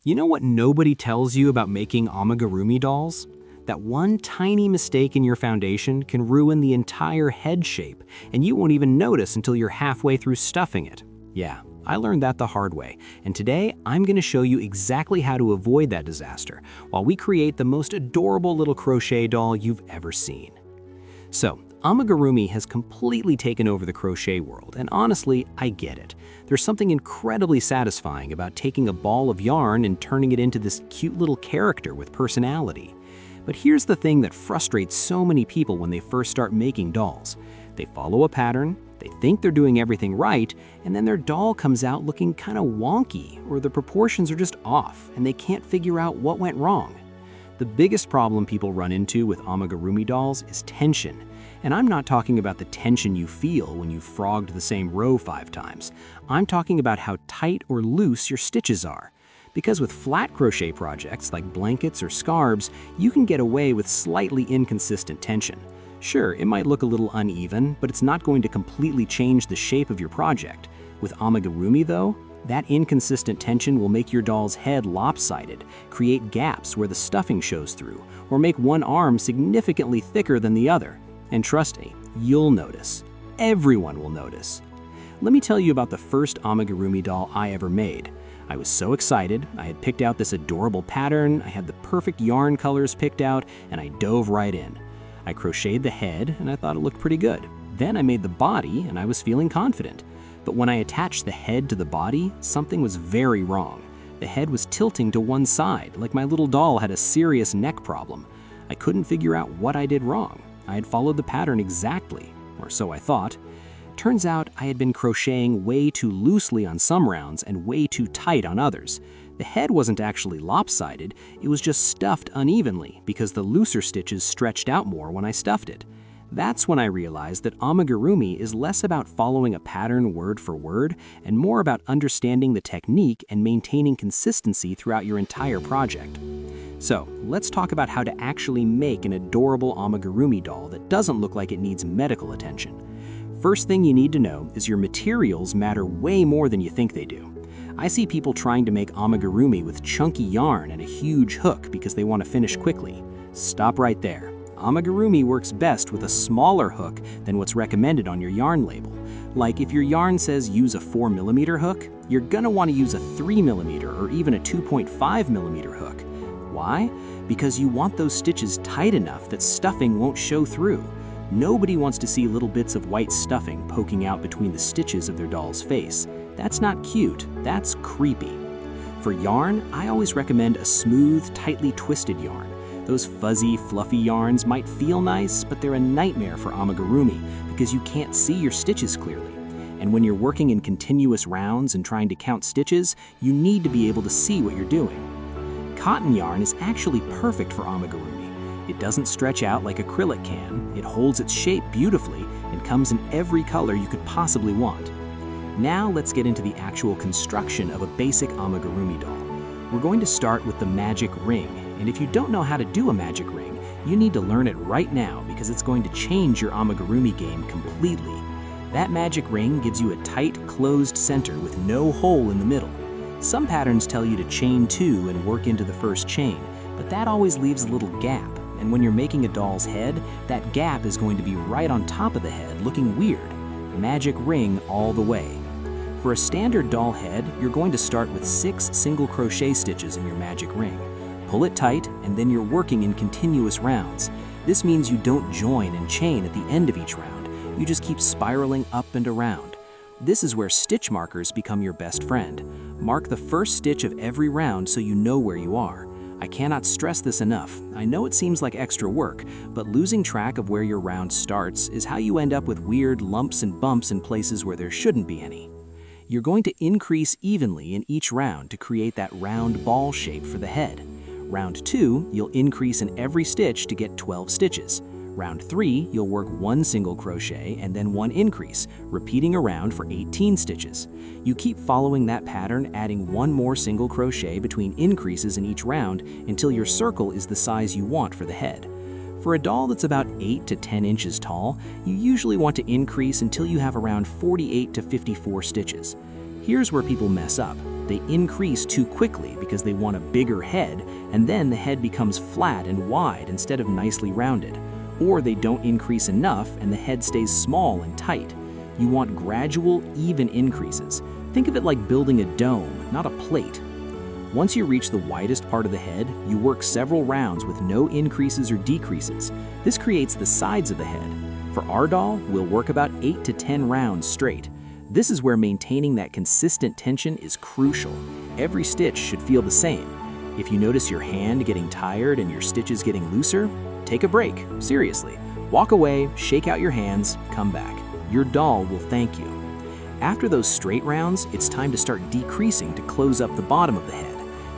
You know what nobody tells you about making amigurumi dolls? That one tiny mistake in your foundation can ruin the entire head shape, and you won't even notice until you're halfway through stuffing it. Yeah, I learned that the hard way, and today I'm going to show you exactly how to avoid that disaster while we create the most adorable little crochet doll you've ever seen. So, amigurumi has completely taken over the crochet world, and honestly, I get it. There's something incredibly satisfying about taking a ball of yarn and turning it into this cute little character with personality. But here's the thing that frustrates so many people when they first start making dolls. They follow a pattern, they think they're doing everything right, and then their doll comes out looking kind of wonky, or the proportions are just off, and they can't figure out what went wrong. The biggest problem people run into with amigurumi dolls is tension. And I'm not talking about the tension you feel when you've frogged the same row 5 times. I'm talking about how tight or loose your stitches are. Because with flat crochet projects like blankets or scarves, you can get away with slightly inconsistent tension. Sure, it might look a little uneven, but it's not going to completely change the shape of your project. With amigurumi though, that inconsistent tension will make your doll's head lopsided, create gaps where the stuffing shows through, or make one arm significantly thicker than the other. And trust me, you'll notice. Everyone will notice. Let me tell you about the first amigurumi doll I ever made. I was so excited. I had picked out this adorable pattern, I had the perfect yarn colors picked out, and I dove right in. I crocheted the head, and I thought it looked pretty good. Then I made the body, and I was feeling confident. But when I attached the head to the body, something was very wrong. The head was tilting to one side, like my little doll had a serious neck problem. I couldn't figure out what I did wrong. I had followed the pattern exactly, or so I thought. Turns out I had been crocheting way too loosely on some rounds and way too tight on others. The head wasn't actually lopsided, it was just stuffed unevenly because the looser stitches stretched out more when I stuffed it. That's when I realized that amigurumi is less about following a pattern word for word and more about understanding the technique and maintaining consistency throughout your entire project. So, let's talk about how to actually make an adorable amigurumi doll that doesn't look like it needs medical attention. First thing you need to know is your materials matter way more than you think they do. I see people trying to make amigurumi with chunky yarn and a huge hook because they want to finish quickly. Stop right there. Amigurumi works best with a smaller hook than what's recommended on your yarn label. Like if your yarn says use a 4mm hook, you're gonna want to use a 3mm or even a 2.5mm hook. Why? Because you want those stitches tight enough that stuffing won't show through. Nobody wants to see little bits of white stuffing poking out between the stitches of their doll's face. That's not cute, that's creepy. For yarn, I always recommend a smooth, tightly twisted yarn. Those fuzzy, fluffy yarns might feel nice, but they're a nightmare for amigurumi because you can't see your stitches clearly. And when you're working in continuous rounds and trying to count stitches, you need to be able to see what you're doing. Cotton yarn is actually perfect for amigurumi. It doesn't stretch out like acrylic can, it holds its shape beautifully, and comes in every color you could possibly want. Now let's get into the actual construction of a basic amigurumi doll. We're going to start with the magic ring, and if you don't know how to do a magic ring, you need to learn it right now because it's going to change your amigurumi game completely. That magic ring gives you a tight, closed center with no hole in the middle. Some patterns tell you to chain 2 and work into the first chain, but that always leaves a little gap, and when you're making a doll's head, that gap is going to be right on top of the head, looking weird. Magic ring all the way. For a standard doll head, you're going to start with 6 single crochet stitches in your magic ring. Pull it tight, and then you're working in continuous rounds. This means you don't join and chain at the end of each round. You just keep spiraling up and around. This is where stitch markers become your best friend. Mark the first stitch of every round so you know where you are. I cannot stress this enough. I know it seems like extra work, but losing track of where your round starts is how you end up with weird lumps and bumps in places where there shouldn't be any. You're going to increase evenly in each round to create that round ball shape for the head. Round 2, you'll increase in every stitch to get 12 stitches. Round 3, you'll work 1 single crochet and then 1 increase, repeating around for 18 stitches. You keep following that pattern, adding 1 more single crochet between increases in each round until your circle is the size you want for the head. For a doll that's about 8 to 10 inches tall, you usually want to increase until you have around 48 to 54 stitches. Here's where people mess up. They increase too quickly because they want a bigger head, and then the head becomes flat and wide instead of nicely rounded. Or they don't increase enough and the head stays small and tight. You want gradual, even increases. Think of it like building a dome, not a plate. Once you reach the widest part of the head, you work several rounds with no increases or decreases. This creates the sides of the head. For our doll, we'll work about 8 to 10 rounds straight. This is where maintaining that consistent tension is crucial. Every stitch should feel the same. If you notice your hand getting tired and your stitches getting looser, take a break, seriously. Walk away, shake out your hands, come back. Your doll will thank you. After those straight rounds, it's time to start decreasing to close up the bottom of the head.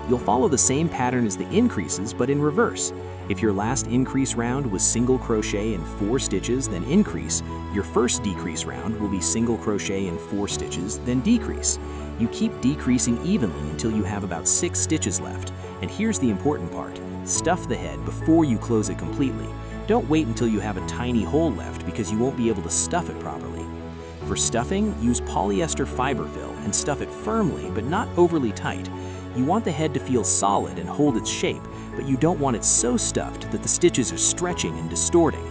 You'll follow the same pattern as the increases, but in reverse. If your last increase round was single crochet in 4 stitches, then increase, your first decrease round will be single crochet in 4 stitches, then decrease. You keep decreasing evenly until you have about 6 stitches left. And here's the important part. Stuff the head before you close it completely. Don't wait until you have a tiny hole left because you won't be able to stuff it properly. For stuffing, use polyester fiber fill and stuff it firmly but not overly tight. You want the head to feel solid and hold its shape, but you don't want it so stuffed that the stitches are stretching and distorting.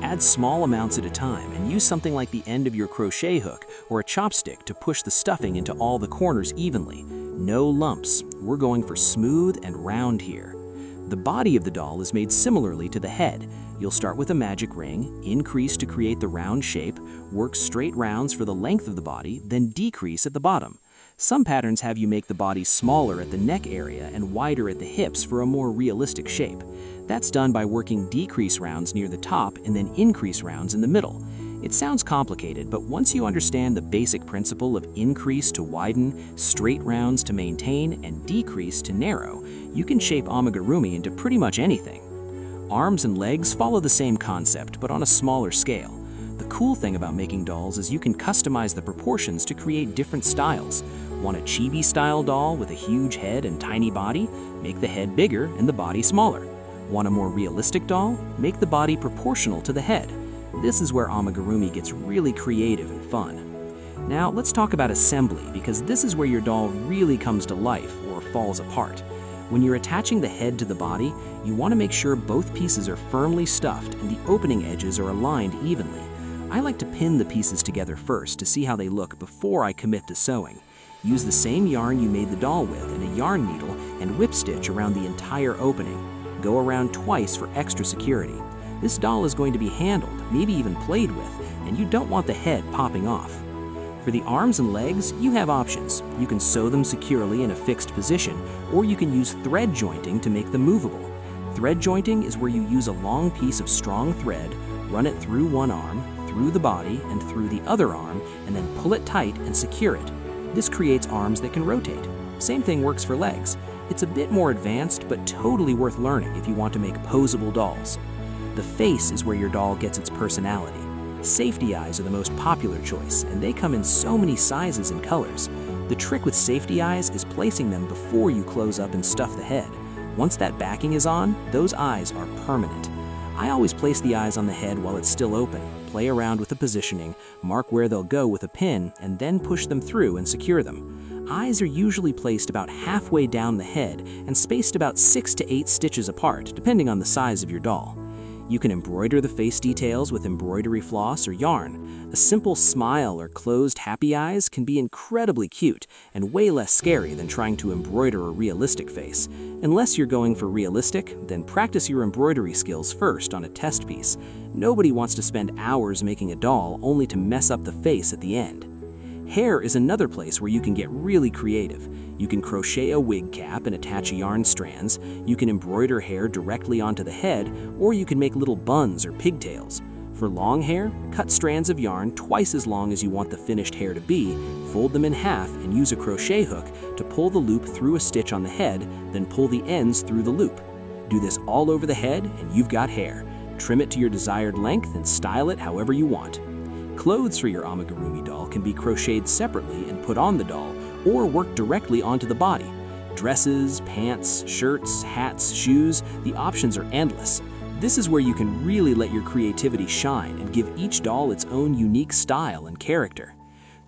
Add small amounts at a time and use something like the end of your crochet hook or a chopstick to push the stuffing into all the corners evenly. No lumps. We're going for smooth and round here. The body of the doll is made similarly to the head. You'll start with a magic ring, increase to create the round shape, work straight rounds for the length of the body, then decrease at the bottom. Some patterns have you make the body smaller at the neck area and wider at the hips for a more realistic shape. That's done by working decrease rounds near the top and then increase rounds in the middle. It sounds complicated, but once you understand the basic principle of increase to widen, straight rounds to maintain, and decrease to narrow, you can shape amigurumi into pretty much anything. Arms and legs follow the same concept, but on a smaller scale. The cool thing about making dolls is you can customize the proportions to create different styles. Want a chibi-style doll with a huge head and tiny body? Make the head bigger and the body smaller. Want a more realistic doll? Make the body proportional to the head. This is where amigurumi gets really creative and fun. Now let's talk about assembly, because this is where your doll really comes to life or falls apart. When you're attaching the head to the body, you want to make sure both pieces are firmly stuffed and the opening edges are aligned evenly. I like to pin the pieces together first to see how they look before I commit to sewing. Use the same yarn you made the doll with and a yarn needle and whip stitch around the entire opening. Go around twice for extra security. This doll is going to be handled, maybe even played with, and you don't want the head popping off. For the arms and legs, you have options. You can sew them securely in a fixed position, or you can use thread jointing to make them movable. Thread jointing is where you use a long piece of strong thread, run it through one arm, through the body, and through the other arm, and then pull it tight and secure it. This creates arms that can rotate. Same thing works for legs. It's a bit more advanced, but totally worth learning if you want to make posable dolls. The face is where your doll gets its personality. Safety eyes are the most popular choice, and they come in so many sizes and colors. The trick with safety eyes is placing them before you close up and stuff the head. Once that backing is on, those eyes are permanent. I always place the eyes on the head while it's still open, play around with the positioning, mark where they'll go with a pin, and then push them through and secure them. Eyes are usually placed about halfway down the head and spaced about 6 to 8 stitches apart, depending on the size of your doll. You can embroider the face details with embroidery floss or yarn. A simple smile or closed happy eyes can be incredibly cute and way less scary than trying to embroider a realistic face. Unless you're going for realistic, then practice your embroidery skills first on a test piece. Nobody wants to spend hours making a doll only to mess up the face at the end. Hair is another place where you can get really creative. You can crochet a wig cap and attach yarn strands, you can embroider hair directly onto the head, or you can make little buns or pigtails. For long hair, cut strands of yarn twice as long as you want the finished hair to be, fold them in half, and use a crochet hook to pull the loop through a stitch on the head, then pull the ends through the loop. Do this all over the head and you've got hair. Trim it to your desired length and style it however you want. Clothes for your amigurumi doll can be crocheted separately and put on the doll, or work directly onto the body. Dresses, pants, shirts, hats, shoes, the options are endless. This is where you can really let your creativity shine and give each doll its own unique style and character.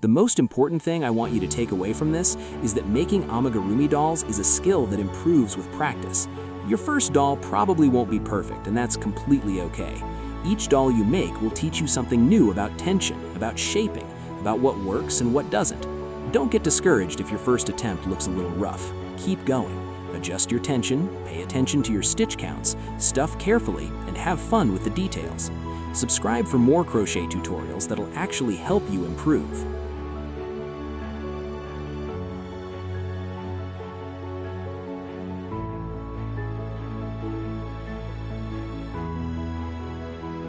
The most important thing I want you to take away from this is that making amigurumi dolls is a skill that improves with practice. Your first doll probably won't be perfect, and that's completely okay. Each doll you make will teach you something new about tension, about shaping, about what works and what doesn't. Don't get discouraged if your first attempt looks a little rough. Keep going. Adjust your tension, pay attention to your stitch counts, stuff carefully, and have fun with the details. Subscribe for more crochet tutorials that'll actually help you improve.